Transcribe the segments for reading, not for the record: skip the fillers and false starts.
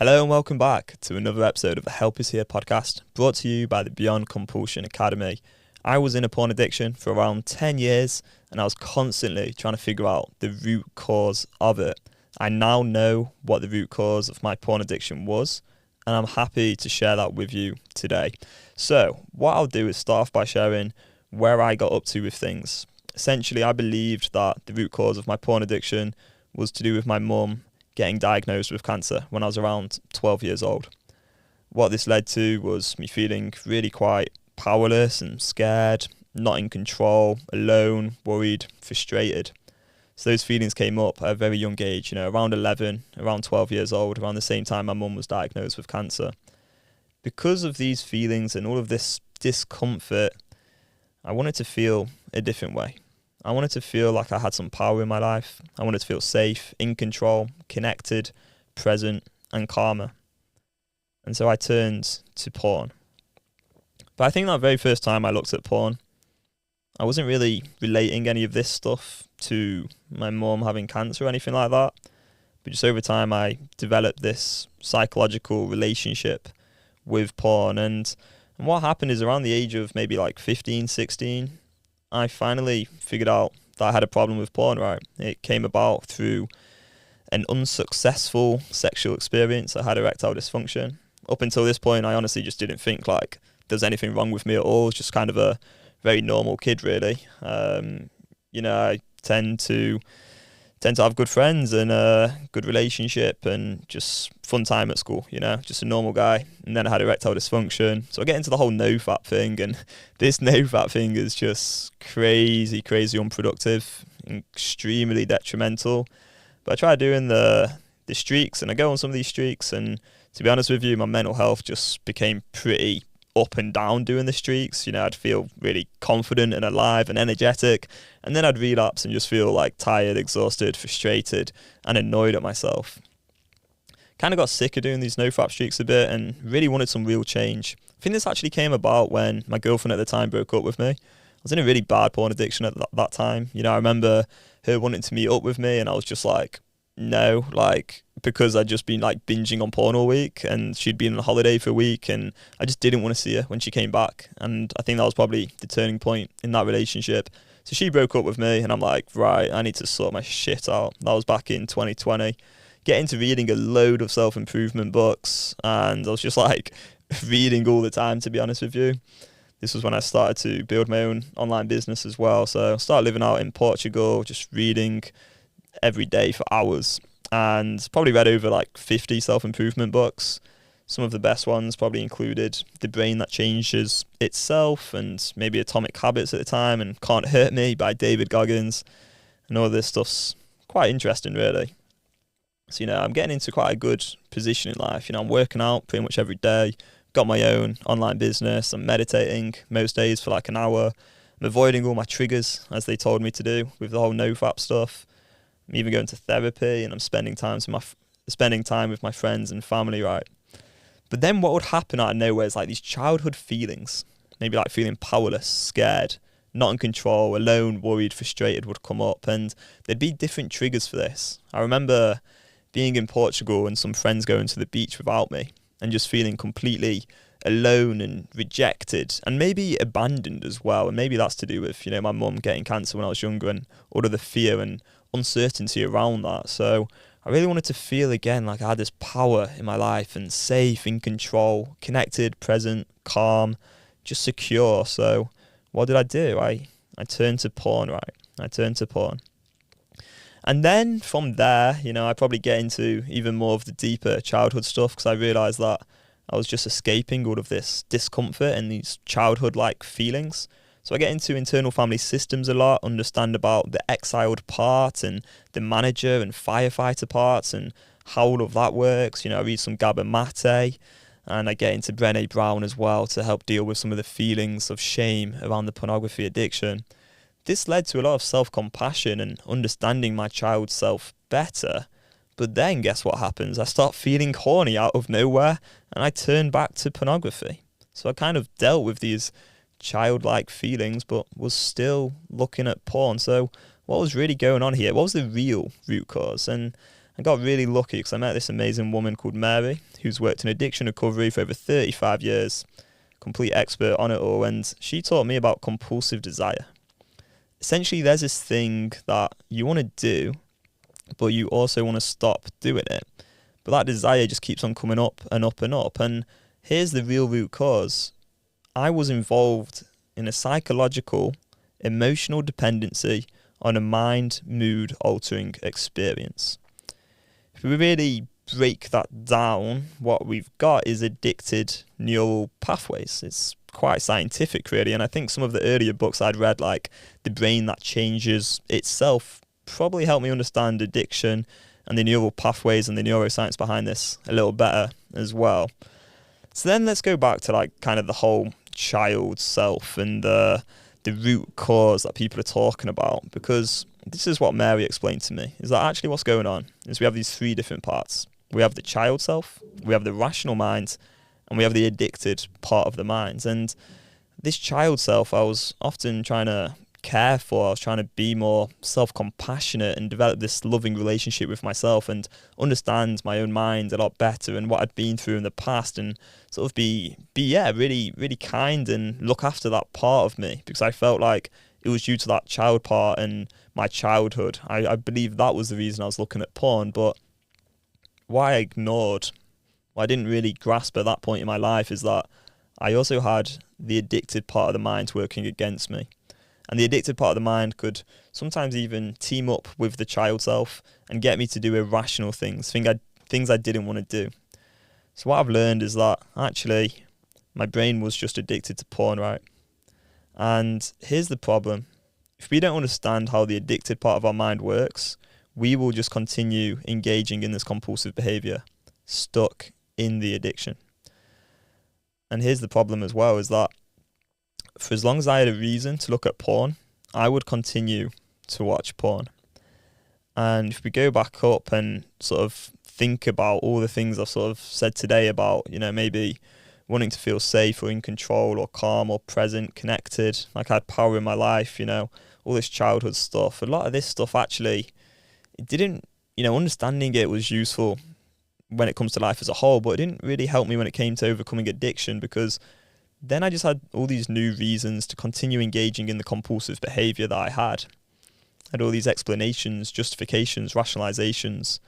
Hello and welcome back to another episode of the Help Is Here podcast, brought to you by the Compulsion Academy. I was in a porn addiction for around 10 years and I was constantly trying to figure out the root cause of it. I now know what the root cause of my porn addiction was, and I'm happy to share that with you today. So what I'll do is start off by sharing where I got up to with things. Essentially, I believed that the root cause of my porn addiction was to do with my mum getting diagnosed with cancer when I was around 12 years old. What this led to was me feeling really quite powerless and scared, not in control, alone, worried, frustrated. So those feelings came up at a very young age, around 11, around 12 years old, around the same time my mum was diagnosed with cancer. Because of these feelings and all of this discomfort, I wanted to feel a different way. I wanted to feel like I had some power in my life. I wanted to feel safe, in control, connected, present, and calmer. And so I turned to porn. But I think that very first time I looked at porn, I wasn't really relating any of this stuff to my mum having cancer or anything like that. But just over time, I developed this psychological relationship with porn. And what happened is around the age of maybe like 15, 16, I finally figured out that I had a problem with porn, right? It came about through an unsuccessful sexual experience. I had erectile dysfunction. Up until this point, I honestly just didn't think like there's anything wrong with me at all. It's just kind of a very normal kid, really. I tend to have good friends and a good relationship and just fun time at school, just a normal guy. And then I had erectile dysfunction. So I get into the whole no-fap thing, and this no-fap thing is just crazy unproductive, extremely detrimental. But I tried doing the streaks, and I go on some of these streaks, and to be honest with you, my mental health just became pretty up and down doing the streaks. I'd feel really confident and alive and energetic, and then I'd relapse and just feel like tired, exhausted, frustrated, and annoyed at myself. Kind of got sick of doing these no-fap streaks a bit and really wanted some real change. I think this actually came about when my girlfriend at the time broke up with me. I was in a really bad porn addiction at that time. I remember her wanting to meet up with me, and I was just like, no, because I'd just been like binging on porn all week, and she'd been on a holiday for a week, and I just didn't want to see her when she came back. And I think that was probably the turning point in that relationship. So she broke up with me, and I'm like, right, I need to sort my shit out. That was back in 2020. Get into reading a load of self-improvement books, and I was just like reading all the time, to be honest with you. This was when I started to build my own online business as well. So I started living out in Portugal, just reading every day for hours, and probably read over like 50 self-improvement books. Some of the best ones probably included The Brain That Changes Itself, and maybe Atomic Habits at the time, and Can't Hurt Me by David Goggins. And all this stuff's quite interesting, really. So, I'm getting into quite a good position in life. I'm working out pretty much every day, got my own online business, I'm meditating most days for like an hour, I'm avoiding all my triggers, as they told me to do with the whole no-fap stuff. I'm even going to therapy, and I'm spending time with my friends and family, right? But then what would happen out of nowhere is like these childhood feelings, maybe like feeling powerless, scared, not in control, alone, worried, frustrated would come up, and there'd be different triggers for this. I remember being in Portugal and some friends going to the beach without me and just feeling completely alone and rejected and maybe abandoned as well. And maybe that's to do with, my mum getting cancer when I was younger and all of the fear and uncertainty around that. So I really wanted to feel again like I had this power in my life and safe, in control, connected, present, calm, just secure. So what did I do? I turned to porn, right? I turned to porn. And then from there, I probably get into even more of the deeper childhood stuff, because I realised that I was just escaping all of this discomfort and these childhood-like feelings. So I get into internal family systems a lot, understand about the exiled part and the manager and firefighter parts and how all of that works. I read some Gabor Mate, and I get into Brené Brown as well to help deal with some of the feelings of shame around the pornography addiction. This led to a lot of self-compassion and understanding my child self better. But then guess what happens? I start feeling horny out of nowhere, and I turn back to pornography. So I kind of dealt with these childlike feelings, but was still looking at porn. So what was really going on here? What was the real root cause? And I got really lucky because I met this amazing woman called Mary, who's worked in addiction recovery for over 35 years, complete expert on it all, and she taught me about compulsive desire. Essentially, there's this thing that you want to do, but you also want to stop doing it. But that desire just keeps on coming up and up and up. And here's the real root cause. I was involved in a psychological, emotional dependency on a mind, mood altering experience. If we really break that down, what we've got is addicted neural pathways. It's quite scientific, really. And I think some of the earlier books I'd read, like The Brain That Changes Itself, probably helped me understand addiction and the neural pathways and the neuroscience behind this a little better as well. So then let's go back to like kind of the whole child self and the root cause that people are talking about, because this is what Mary explained to me, is that actually what's going on is we have these three different parts. We have the child self, we have the rational mind, and we have the addicted part of the mind. And this child self, I was often trying to care for. I was trying to be more self-compassionate and develop this loving relationship with myself and understand my own mind a lot better and what I'd been through in the past, and sort of be really, really kind and look after that part of me, because I felt like it was due to that child part and my childhood. I believe that was the reason I was looking at porn. But what I ignored, what I didn't really grasp at that point in my life, is that I also had the addicted part of the mind working against me. And the addicted part of the mind could sometimes even team up with the child self and get me to do irrational things, things I didn't want to do. So what I've learned is that actually my brain was just addicted to porn, right? And here's the problem. If we don't understand how the addicted part of our mind works, we will just continue engaging in this compulsive behaviour, stuck in the addiction. And here's the problem as well, is that for as long as I had a reason to look at porn, I would continue to watch porn. And if we go back up and sort of think about all the things I've sort of said today about, maybe wanting to feel safe or in control or calm or present, connected, like I had power in my life, all this childhood stuff. A lot of this stuff actually, it didn't, understanding it was useful when it comes to life as a whole, but it didn't really help me when it came to overcoming addiction, because then I just had all these new reasons to continue engaging in the compulsive behaviour that I had. I had all these explanations, justifications, rationalizations.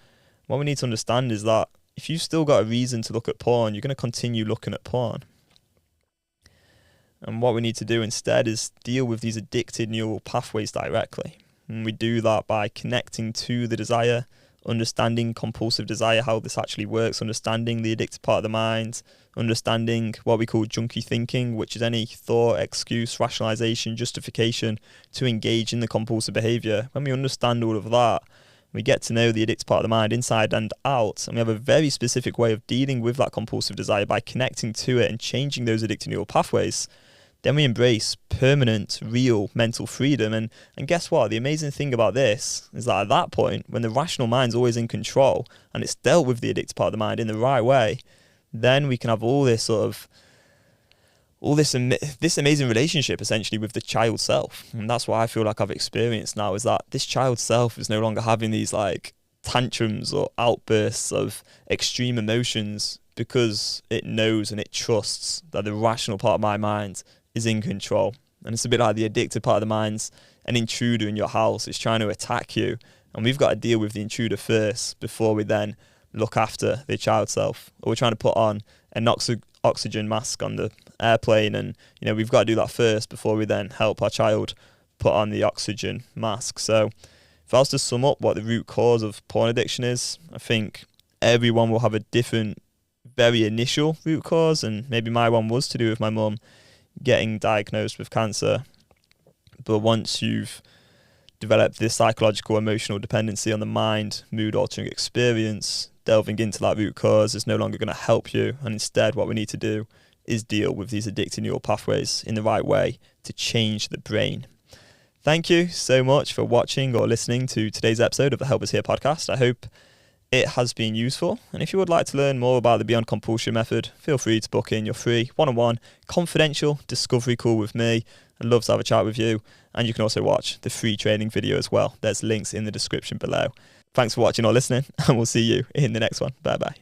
What we need to understand is that if you've still got a reason to look at porn, you're going to continue looking at porn. And what we need to do instead is deal with these addicted neural pathways directly. And we do that by connecting to the desire, understanding compulsive desire, how this actually works, understanding the addicted part of the mind, understanding what we call junkie thinking, which is any thought, excuse, rationalization, justification to engage in the compulsive behavior. When we understand all of that, we get to know the addicted part of the mind inside and out, and we have a very specific way of dealing with that compulsive desire by connecting to it and changing those addictive neural pathways. Then we embrace permanent, real mental freedom. And guess what? The amazing thing about this is that at that point, when the rational mind's always in control and it's dealt with the addicted part of the mind in the right way, then we can have all this amazing relationship essentially with the child self. And that's what I feel like I've experienced now, is that this child self is no longer having these like tantrums or outbursts of extreme emotions, because it knows and it trusts that the rational part of my mind is in control. And it's a bit like the addicted part of the mind's an intruder in your house. It's trying to attack you, and we've got to deal with the intruder first before we then look after the child self. Or we're trying to put on an oxygen mask on the airplane, and we've got to do that first before we then help our child put on the oxygen mask. So if I was to sum up what the root cause of porn addiction is, I think everyone will have a different, very initial root cause, and maybe my one was to do with my mum getting diagnosed with cancer. But once you've developed this psychological emotional dependency on the mind, mood altering experience, delving into that root cause is no longer going to help you, and instead what we need to do is deal with these addictive neural pathways in the right way to change the brain. Thank you so much for watching or listening to today's episode of the Help Us Here podcast. I hope it has been useful. And if you would like to learn more about the Beyond Compulsion method, feel free to book in your free one-on-one confidential discovery call with me. I'd love to have a chat with you. And you can also watch the free training video as well. There's links in the description below. Thanks for watching or listening, and we'll see you in the next one. Bye bye.